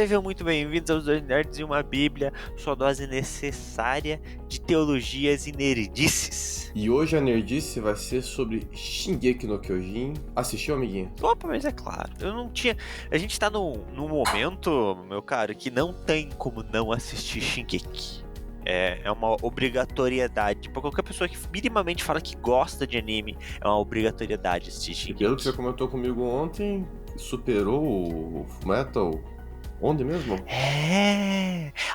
Sejam muito bem-vindos aos Dois Nerds e uma Bíblia, sua dose necessária de teologias e nerdices. E hoje a nerdice vai ser sobre Shingeki no Kyojin. Assistiu, amiguinho? Opa, mas é claro, eu não tinha... A gente tá num momento, meu caro, que não tem como não assistir Shingeki. É uma obrigatoriedade. Pra qualquer pessoa que minimamente fala que gosta de anime, é uma obrigatoriedade assistir Shingeki. Pelo que você comentou comigo ontem, superou o Fullmetal. Onde mesmo?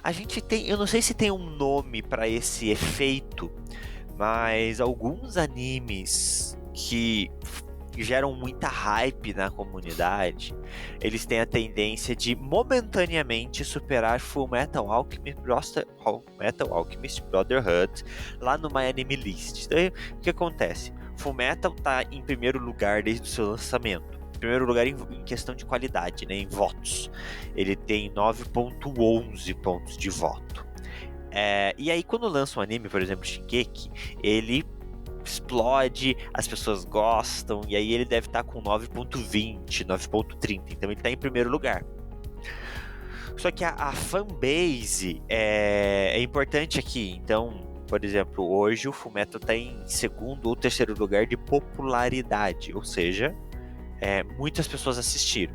A gente tem, eu não sei se tem um nome pra esse efeito, mas alguns animes que geram muita hype na comunidade, eles têm a tendência de momentaneamente superar Fullmetal Alchemist Brotherhood lá no My Anime List. Então, o que acontece? Fullmetal tá em primeiro lugar desde o seu lançamento. Primeiro lugar em questão de qualidade, né, em votos. Ele tem 9.11 pontos de voto. E aí quando lança um anime, por exemplo, Shingeki, ele explode, as pessoas gostam, e aí ele deve estar com 9.20, 9.30, então ele está em primeiro lugar. Só que a fanbase é importante aqui, então... Por exemplo, hoje o Fullmetal está em segundo ou terceiro lugar de popularidade, ou seja... muitas pessoas assistiram.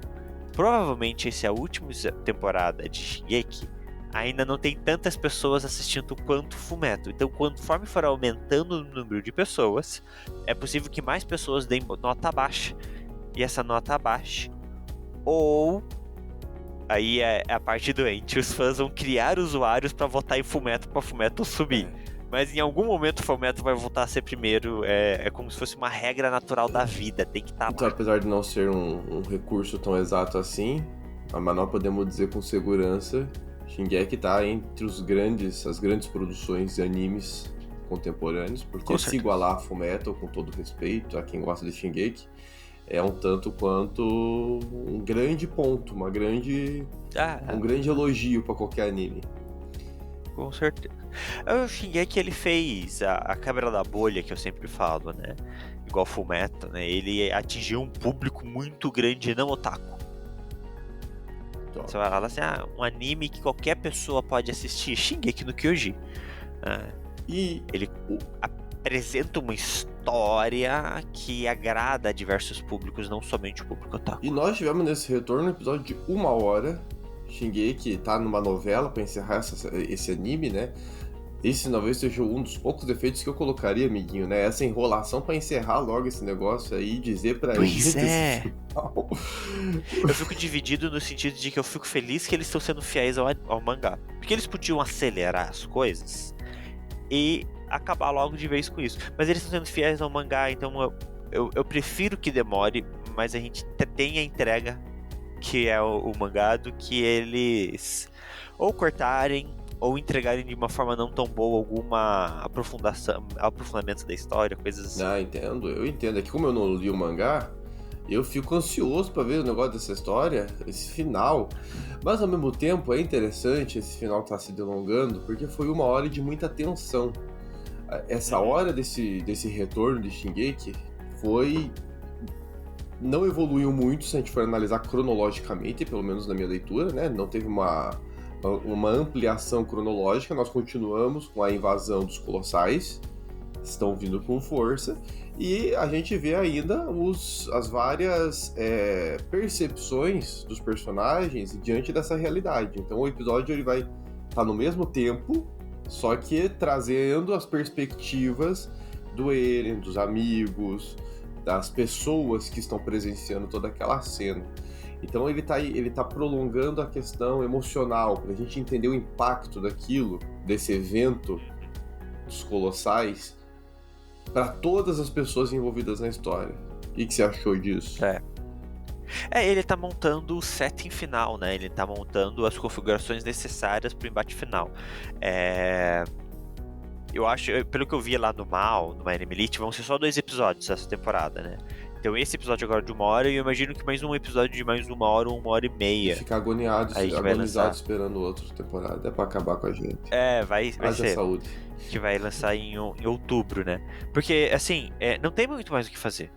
Provavelmente essa é a última temporada de Shingeki. Ainda não tem tantas pessoas assistindo quanto Fullmetal. Então, conforme for aumentando o número de pessoas, é possível que mais pessoas deem nota baixa. E essa nota baixa, ou aí é a parte doente, os fãs vão criar usuários para votar em Fullmetal para Fullmetal subir. Mas em algum momento o Fullmetal vai voltar a ser primeiro. É como se fosse uma regra natural da vida. Tem que estar Então, apesar de não ser um recurso tão exato assim, mas nós podemos dizer com segurança, Shingeki tá entre as grandes produções de animes contemporâneos, porque se igualar a Fullmetal, com todo respeito a quem gosta de Shingeki, é um tanto quanto um grande ponto, um grande elogio para qualquer anime. Com certeza. O Shingeki, ele fez a quebra da bolha, que eu sempre falo, né? Igual Fullmetal, né? Ele atingiu um público muito grande não otaku. Você vai falar assim, um anime que qualquer pessoa pode assistir, Shingeki no Kyojin. E ele apresenta uma história que agrada a diversos públicos, não somente o público otaku. E nós tivemos nesse retorno um episódio de 1 hora. Shingeki tá numa novela pra encerrar esse anime, né? Esse talvez seja um dos poucos defeitos que eu colocaria, amiguinho, né? Essa enrolação pra encerrar logo esse negócio aí e dizer pra gente esse final. Eu fico dividido no sentido de que eu fico feliz que eles estão sendo fiéis ao mangá. Porque eles podiam acelerar as coisas e acabar logo de vez com isso. Mas eles estão sendo fiéis ao mangá, então eu prefiro que demore, mas a gente tenha a entrega que é o mangá, do que eles ou cortarem ou entregarem de uma forma não tão boa alguma aprofundamento da história, coisas assim. Eu entendo. É que como eu não li o mangá, eu fico ansioso pra ver o negócio dessa história, esse final. Mas ao mesmo tempo é interessante esse final que tá se delongando, porque foi 1 hora de muita tensão. Essa hora desse retorno de Shingeki não evoluiu muito se a gente for analisar cronologicamente, pelo menos na minha leitura, né? Não teve uma ampliação cronológica, nós continuamos com a invasão dos colossais, estão vindo com força, e a gente vê ainda as várias percepções dos personagens diante dessa realidade. Então o episódio ele vai estar no mesmo tempo, só que trazendo as perspectivas do Eren, dos amigos, das pessoas que estão presenciando toda aquela cena. Então ele tá prolongando a questão emocional, pra gente entender o impacto daquilo, desse evento dos colossais, para todas as pessoas envolvidas na história. O que você achou disso? Ele tá montando o setting final, né? Ele tá montando as configurações necessárias pro embate final. Eu acho, pelo que eu vi lá no My Anime Elite, vão ser só 2 episódios essa temporada, né? Então esse episódio agora de 1 hora, e eu imagino que mais um episódio de mais 1 hora ou 1h30. E ficar agonizado esperando outra temporada. É pra acabar com a gente. Vai ser. Saúde. Que vai lançar em outubro, né? Porque, assim, não tem muito mais o que fazer.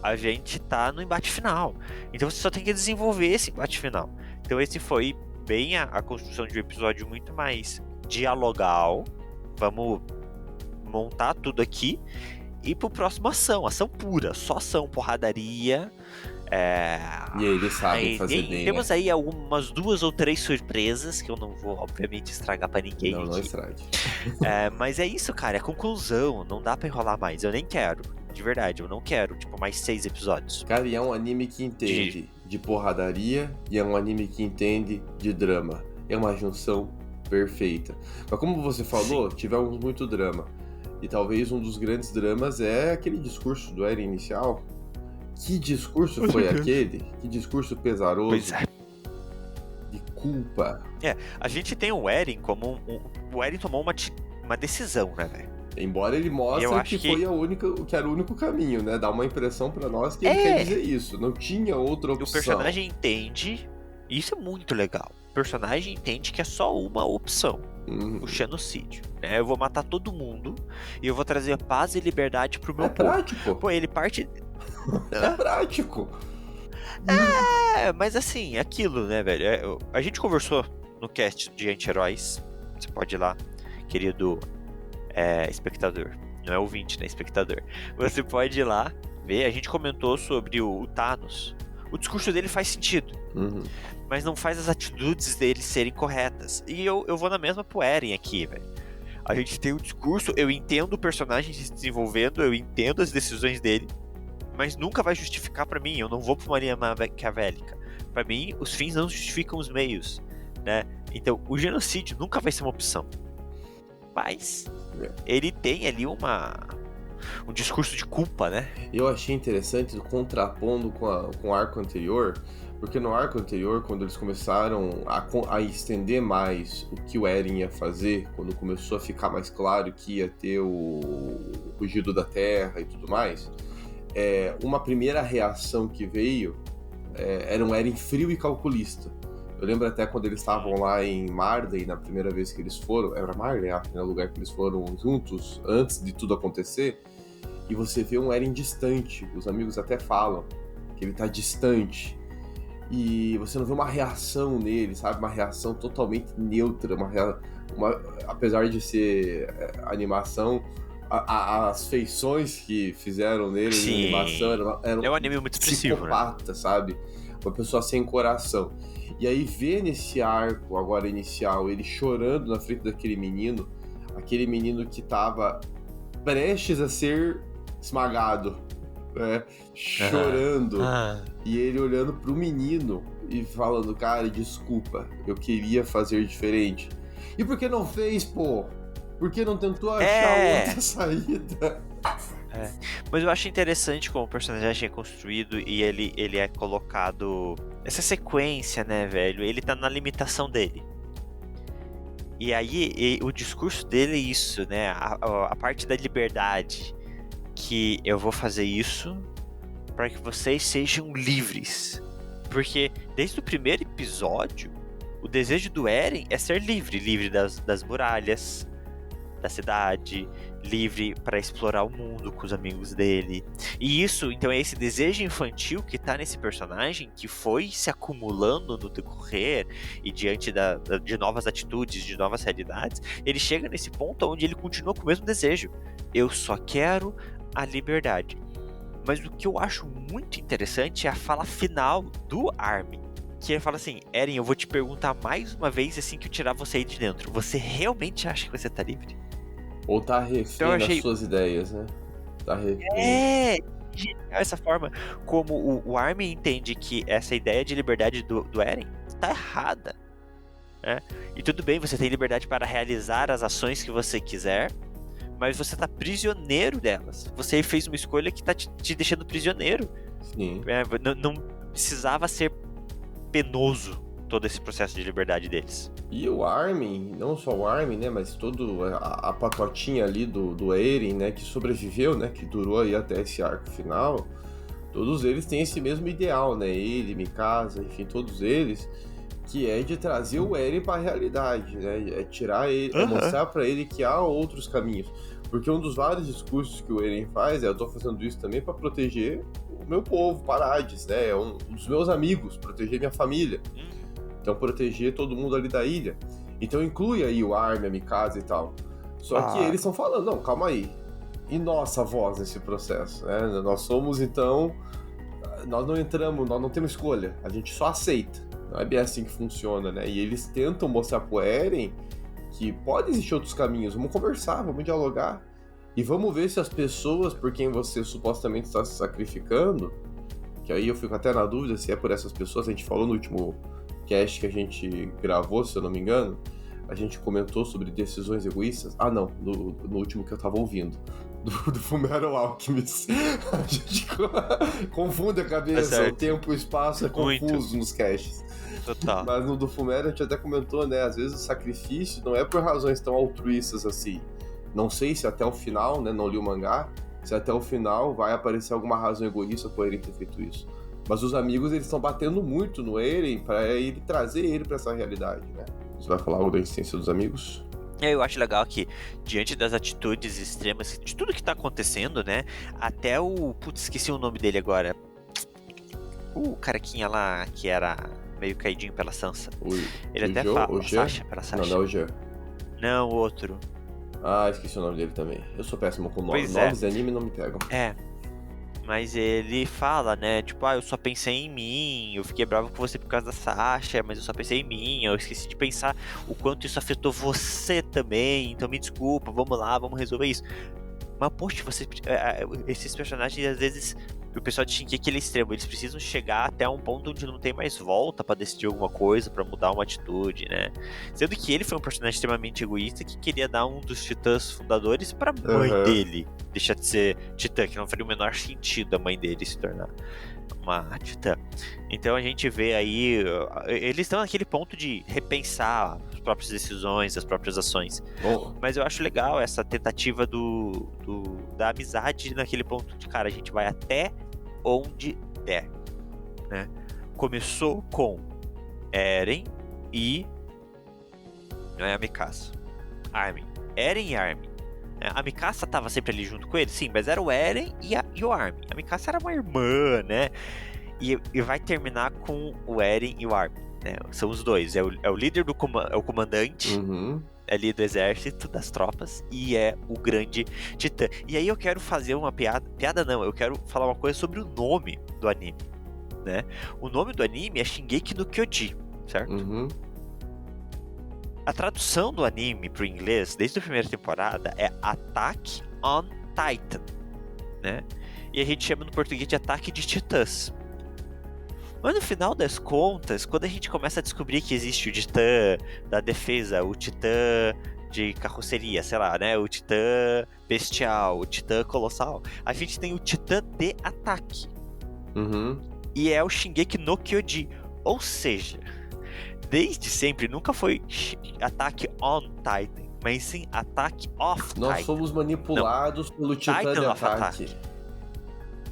a gente tá no embate final. Então você só tem que desenvolver esse embate final. Então esse foi bem a construção de um episódio muito mais dialogal. Vamos montar tudo aqui e pro próximo ação pura, só ação, porradaria. E aí eles sabem fazer bem, temos né? aí algumas 2 ou 3 surpresas que eu não vou, obviamente, estragar pra ninguém Não, aqui. não estrague. Mas é isso, cara, é conclusão, não dá pra enrolar mais, eu nem quero, de verdade, eu não quero, tipo, mais 6 episódios. Cara, e é um anime que entende de porradaria e é um anime que entende de drama. É uma junção perfeita. Mas como você falou, tivemos muito drama. E talvez um dos grandes dramas é aquele discurso do Eren inicial. Que discurso foi aquele? Que discurso pesaroso. Pois é. De culpa. A gente tem o Eren como o Eren tomou uma decisão, né, velho? Embora ele mostre que era o único caminho, né? Dá uma impressão pra nós que ele quer dizer isso. Não tinha outra opção. O personagem entende, e isso é muito legal. O personagem entende que é só uma opção. O genocídio, né? Eu vou matar todo mundo e eu vou trazer paz e liberdade pro meu povo. Prático. Pô, ele parte... É prático. Mas assim, é aquilo, né, velho? A gente conversou no cast de anti-heróis. Você pode ir lá, querido espectador. Não é ouvinte, né? Espectador. Você pode ir lá ver. A gente comentou sobre o Thanos. O discurso dele faz sentido. Mas não faz as atitudes dele serem corretas. E eu vou na mesma pro Eren aqui, velho. A gente tem o discurso, eu entendo o personagem se desenvolvendo, eu entendo as decisões dele, mas nunca vai justificar pra mim. Eu não vou pra uma linha maquiavélica. Pra mim, os fins não justificam os meios, né? Então, o genocídio nunca vai ser uma opção. Mas ele tem ali um discurso de culpa, né? Eu achei interessante contrapondo com o arco anterior, porque no arco anterior, quando eles começaram a estender mais o que o Eren ia fazer, quando começou a ficar mais claro que ia ter o rugido da terra e tudo mais, uma primeira reação que veio era um Eren frio e calculista. Eu lembro até quando eles estavam lá em Marden, na primeira vez que eles foram, era Marden, no lugar que eles foram juntos, antes de tudo acontecer, e você vê um Eren distante, os amigos até falam que ele tá distante, e você não vê uma reação nele, sabe? Uma reação totalmente neutra, apesar de ser animação, as feições que fizeram nele na animação eram é um anime muito expressivo, psicopata, né? sabe? Uma pessoa sem coração. E aí ver nesse arco agora inicial, ele chorando na frente daquele menino, aquele menino que tava prestes a ser esmagado, né? Chorando, e ele olhando pro menino e falando, cara, desculpa, eu queria fazer diferente. E por que não fez, pô? Por que não tentou achar outra saída? Mas eu acho interessante como o personagem é construído e ele é colocado... Essa sequência, né, velho? Ele tá na limitação dele. E aí, o discurso dele é isso, né? A parte da liberdade. Que eu vou fazer isso para que vocês sejam livres. Porque desde o primeiro episódio, o desejo do Eren é ser livre. Livre das muralhas da cidade, livre para explorar o mundo com os amigos dele. E isso, então, é esse desejo infantil que tá nesse personagem, que foi se acumulando no decorrer e diante de novas atitudes, de novas realidades, ele chega nesse ponto onde ele continua com o mesmo desejo. Eu só quero a liberdade. Mas o que eu acho muito interessante é a fala final do Armin, que ele fala assim: Eren, eu vou te perguntar mais uma vez assim que eu tirar você aí de dentro, você realmente acha que você tá livre? Ou tá refém das suas ideias, né? Tá refém. Genial essa forma como o Armin entende que essa ideia de liberdade do Eren tá errada, né? E tudo bem, você tem liberdade para realizar as ações que você quiser, mas você tá prisioneiro delas. Você fez uma escolha que tá te deixando prisioneiro. Sim. Não precisava ser penoso todo esse processo de liberdade deles. E o Armin, não só o Armin, né, mas toda a patotinha ali do Eren, né, que sobreviveu, né, que durou aí até esse arco final, todos eles têm esse mesmo ideal, né, ele, Mikasa, enfim, todos eles, que é de trazer o Eren pra realidade, né? É tirar ele, é mostrar pra ele que há outros caminhos. Porque um dos vários discursos que o Eren faz é: eu tô fazendo isso também pra proteger o meu povo, Paradis, né? É um dos meus amigos, proteger minha família. Então, proteger todo mundo ali da ilha. Então, inclui aí o Armin, a Mikasa e tal. Só que eles estão falando: não, calma aí. E nossa voz nesse processo, né? Nós somos, então... Nós não entramos, nós não temos escolha. A gente só aceita. Não é bem assim que funciona, né? E eles tentam mostrar pro Eren que pode existir outros caminhos. Vamos conversar, vamos dialogar. E vamos ver se as pessoas por quem você supostamente está se sacrificando, que aí eu fico até na dúvida se é por essas pessoas. A gente falou no último cast que a gente gravou, se eu não me engano, a gente comentou sobre decisões egoístas. Ah, não, no último que eu tava ouvindo. Do Fullmetal Alchemist. A gente confunde a cabeça, o tempo e o espaço é confuso nos casts. Total. Mas no do Fullmetal a gente até comentou, né? Às vezes o sacrifício não é por razões tão altruístas assim. Não sei se até o final, né? Não li o mangá, se até o final vai aparecer alguma razão egoísta por Eren ter feito isso. Mas os amigos, eles estão batendo muito no Eren pra ele trazer ele pra essa realidade, né? Você vai falar algo da existência dos amigos? Eu acho legal que, diante das atitudes extremas, de tudo que tá acontecendo, né? Até o... Putz, esqueci o nome dele agora. O carequinha lá, que era meio caidinho pela Sansa. Ele até fala... O Sasha, pela Sasha. Não é o Jean. Não, o outro. Ah, esqueci o nome dele também. Eu sou péssimo com nomes. É. Nomes de anime não me pegam. É. Mas ele fala, né? Tipo, eu só pensei em mim. Eu fiquei bravo com você por causa da Sasha, mas eu só pensei em mim. Eu esqueci de pensar o quanto isso afetou você também. Então me desculpa, vamos lá, vamos resolver isso. Mas, poxa, esses personagens, às vezes, o pessoal de Shingeki é extremo. Eles precisam chegar até um ponto onde não tem mais volta pra decidir alguma coisa, pra mudar uma atitude, né? Sendo que ele foi um personagem extremamente egoísta que queria dar um dos titãs fundadores pra mãe dele deixar de ser titã, que não faria o menor sentido a mãe dele se tornar uma titã. Então a gente vê aí, eles estão naquele ponto de repensar as próprias decisões, as próprias ações. Mas eu acho legal essa tentativa da amizade naquele ponto de, cara, a gente vai até onde der, né? Começou com Eren e... não é a Mikasa, Armin. Eren e Armin. A Mikasa tava sempre ali junto com ele, sim, mas era o Eren e o Armin. A Mikasa era uma irmã, né? E vai terminar com o Eren e o Armin, né? São os dois. É o líder é o comandante ali do exército, das tropas, e é o grande titã. E aí eu quero fazer uma piada. Piada não, eu quero falar uma coisa sobre o nome do anime, né? O nome do anime é Shingeki no Kyojin, certo? A tradução do anime pro inglês, desde a primeira temporada, é Attack on Titan, né? E a gente chama no português de Ataque de Titãs. Mas no final das contas, quando a gente começa a descobrir que existe o titã da defesa, o titã de carroceria, sei lá, né? O titã bestial, o titã colossal, a gente tem o titã de ataque. E é o Shingeki no Kyojin. Ou seja, desde sempre nunca foi Attack on Titan, mas sim Attack of Titan. Nós fomos manipulados pelo titã de ataque.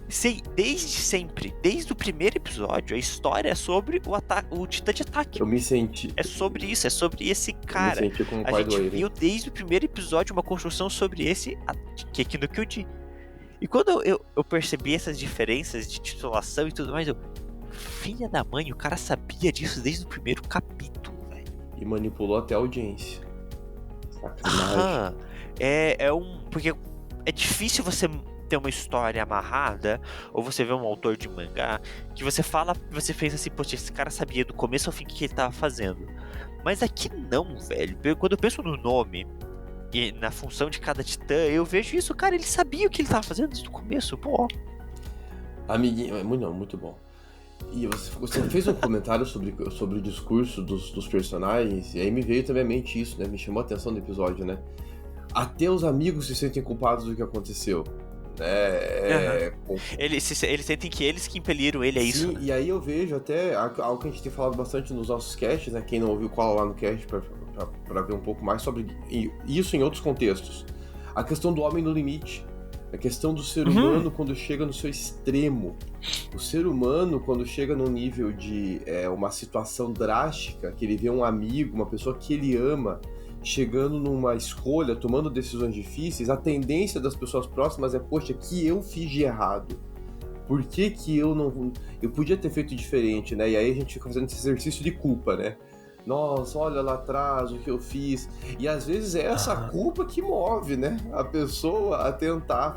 Sim, desde sempre, desde o primeiro episódio, a história é sobre o titã de ataque. Eu me senti... É sobre isso, é sobre esse cara. Eu me senti como o pai do Eren. A gente viu desde o primeiro episódio uma construção sobre esse Shingeki no Kyojin. E quando eu percebi essas diferenças de titulação e tudo mais, filha da mãe, o cara sabia disso desde o primeiro capítulo, velho. E manipulou até a audiência. Sacanagem. Porque é difícil você ter uma história amarrada, ou você vê um autor de mangá, que você fala, você pensa assim, poxa, esse cara sabia do começo ao fim o que ele tava fazendo. Mas aqui não, velho. Quando eu penso no nome e na função de cada titã, eu vejo isso, cara, ele sabia o que ele tava fazendo desde o começo, pô. Amiguinho, muito bom. E você fez um comentário sobre o discurso dos personagens, e aí me veio também à mente isso, né? Me chamou a atenção do episódio, né? Até os amigos se sentem culpados do que aconteceu. Eles sentem que eles que impeliram ele a isso. Sim, né? E aí eu vejo até algo que a gente tem falado bastante nos nossos casts, né? Quem não ouviu, cola lá no cast pra ver um pouco mais sobre isso em outros contextos. A questão do homem no limite. A questão do ser humano quando chega no seu extremo. O ser humano, quando chega num nível de uma situação drástica, que ele vê um amigo, uma pessoa que ele ama, chegando numa escolha, tomando decisões difíceis, a tendência das pessoas próximas é, poxa, que eu fiz de errado? Por que que eu não... Eu podia ter feito diferente, né? E aí a gente fica fazendo esse exercício de culpa, né? Nossa, olha lá atrás o que eu fiz. E às vezes é essa culpa que move, né? A pessoa a tentar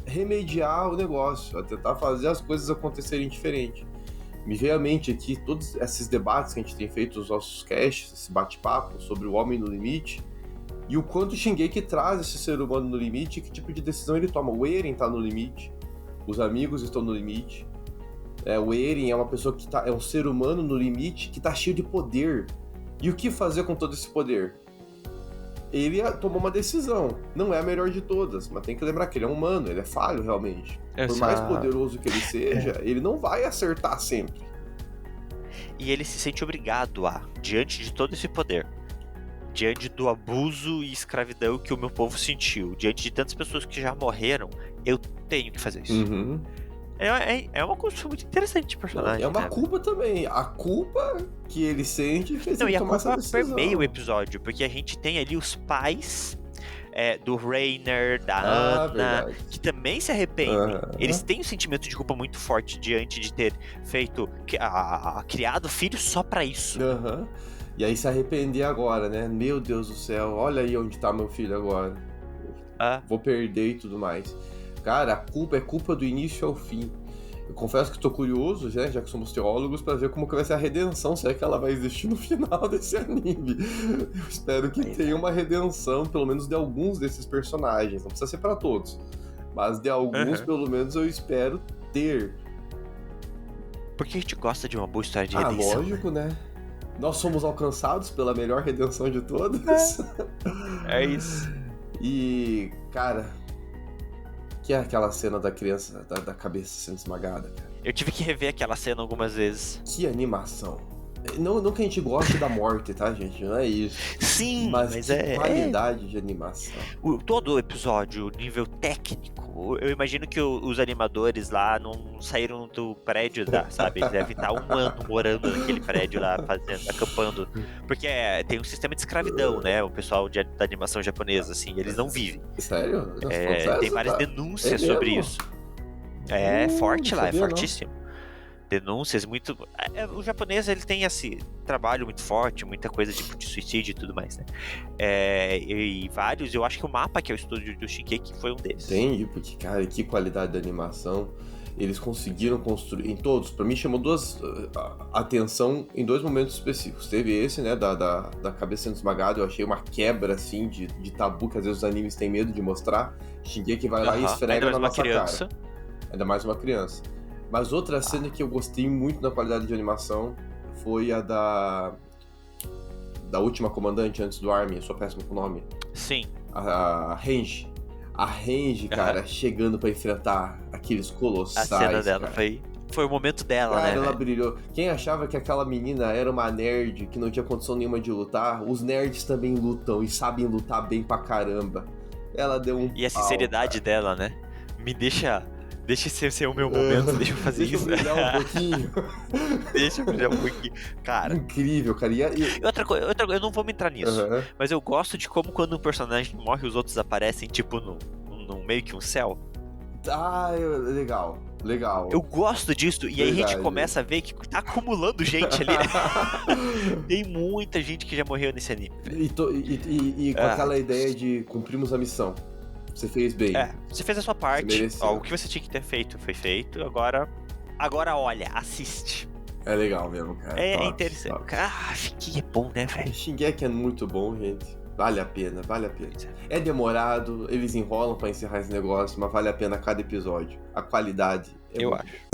remediar o negócio, a tentar fazer as coisas acontecerem diferente. Me veio à mente aqui todos esses debates que a gente tem feito nos nossos casts, esse bate-papo sobre o homem no limite, e o quanto o Shingeki traz esse ser humano no limite e que tipo de decisão ele toma. O Eren tá no limite, os amigos estão no limite. O Eren é uma pessoa que é um ser humano no limite que tá cheio de poder. E o que fazer com todo esse poder? Ele tomou uma decisão. Não é a melhor de todas, mas tem que lembrar que ele é humano, ele é falho realmente. Por mais poderoso que ele seja, ele não vai acertar sempre. E ele se sente obrigado diante de todo esse poder, diante do abuso e escravidão que o meu povo sentiu, diante de tantas pessoas que já morreram, eu tenho que fazer isso. Uhum. É uma construção muito interessante de personagem. É uma culpa também. A culpa que ele sente fez ele tomar essa decisão. E a culpa permeia o episódio, porque a gente tem ali os pais do Reiner, da Ana, verdade. que também se arrependem. Eles têm um sentimento de culpa muito forte diante de ter feito, criado filho só pra isso. E aí se arrepender agora, né? Meu Deus do céu, olha aí onde tá meu filho agora. Vou perder e tudo mais. Cara, a culpa é culpa do início ao fim. Eu confesso que tô curioso, né, já que somos teólogos, pra ver como que vai ser a redenção, se é que ela vai existir no final desse anime. Eu espero que tenha uma redenção, pelo menos de alguns desses personagens. Não precisa ser pra todos, mas de alguns, pelo menos, eu espero ter. Porque a gente gosta de uma boa história de redenção. Lógico, né? Nós somos alcançados pela melhor redenção de todas. É isso. E, cara... Que é aquela cena da criança, da cabeça sendo esmagada, cara. Eu tive que rever aquela cena algumas vezes. Que animação. Não que a gente goste da morte, tá, gente? Não é isso. Sim, mas que qualidade de animação. Todo o episódio, nível técnico, eu imagino que os animadores lá não saíram do prédio, sabe? Eles devem estar 1 ano morando naquele prédio lá, acampando. Porque tem um sistema de escravidão, né? O pessoal da animação japonesa, assim, eles não vivem. Sério? Tem várias denúncias sobre isso. É forte lá, é fortíssimo. Denúncias muito... O japonês, ele tem esse trabalho muito forte, muita coisa tipo de suicídio e tudo mais, né? E vários, eu acho que o Mapa, que é o estúdio do Shingeki, foi um deles. Entendi, porque, cara, que qualidade de animação. Eles conseguiram construir, em todos, pra mim chamou atenção em 2 momentos específicos. Teve esse, né, da cabeça sendo esmagada, eu achei uma quebra, assim, de tabu, que às vezes os animes têm medo de mostrar. Shingeki vai lá e esfrega na nossa cara. Ainda mais uma criança. Mas outra cena que eu gostei muito da qualidade de animação foi a da última comandante antes do Armin, eu sou péssimo com o nome. Sim. A Range. A Range, cara, chegando pra enfrentar aqueles colossais. A cena dela cara. foi o momento dela, cara, né? Ela brilhou. Quem achava que aquela menina era uma nerd, que não tinha condição nenhuma de lutar, os nerds também lutam e sabem lutar bem pra caramba. Ela deu um E a sinceridade dela, né? Me deixa esse ser o meu momento, deixa eu fazer isso. Deixa eu brilhar um pouquinho. Deixa eu brilhar um pouquinho. Cara. Incrível, cara. E outra coisa, eu não vou me entrar nisso, mas eu gosto de como quando um personagem morre, os outros aparecem, tipo, no meio que um céu. Legal. Eu gosto disso, e aí a gente começa a ver que tá acumulando gente ali. Tem muita gente que já morreu nesse anime. E com aquela ideia de cumprimos a missão. Você fez bem. Você fez a sua parte. O que você tinha que ter feito foi feito. Agora olha, assiste. É legal mesmo, cara. É interessante. Que é bom, né, velho? Shingeki é muito bom, gente. Vale a pena. É demorado, eles enrolam pra encerrar esse negócio, mas vale a pena cada episódio. A qualidade é eu acho.